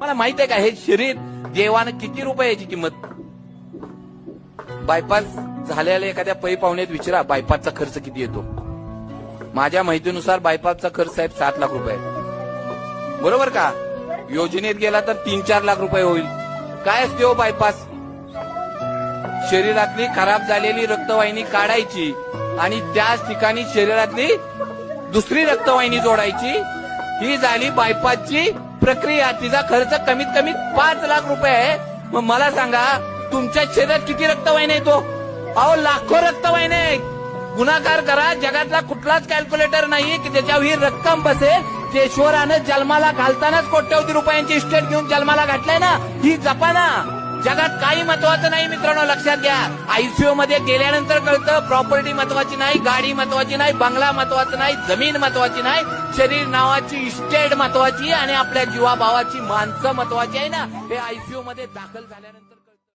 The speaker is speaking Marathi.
मला माहित आहे का हे शरीर देवानं किती रुपयाची किंमत. बायपास झालेल्या एखाद्या पै पाहुण्यात विचारा बायपासचा खर्च किती येतो. माझ्या माहितीनुसार बायपासचा खर्च साहेब 7 लाख रुपये, बरोबर का. योजनेत गेला तर 3-4 लाख रुपये होईल. काय असते हो बायपास. शरीरातली खराब झालेली रक्तवाहिनी काढायची आणि त्याच ठिकाणी शरीरातली दुसरी रक्तवाहिनी जोडायची. ही झाली बायपासची प्रक्रिया. तिचा खर्च कमीत कमी 5 लाख रुपये आहे. मग मला सांगा तुमच्या शरीरात किती रक्तवाहिन्या येतो. अहो लाखो रक्तवाहिन्या आहेत. गुणाकार करा. जगातला कुठलाच कॅल्क्युलेटर नाही की त्याच्यावर ही रक्कम बसेल. केशवरानं जन्माला घालतानाच कोट्यवधी रुपयांची इस्टेट घेऊन जन्माला घातलाय ना. ही जपा ना. जगात काही महत्वाचं नाही मित्रांनो, लक्षात घ्या. आयसीयू मध्ये गेल्यानंतर कळतं प्रॉपर्टी महत्वाची नाही, गाडी महत्वाची नाही, बंगला महत्वाचा नाही, जमीन महत्वाची नाही, शरीर नावाची इस्टेट महत्वाची आणि आपल्या जीवाभावाची माणसं महत्वाची आहे ना. हे आयसीयू मध्ये दाखल झाल्यानंतर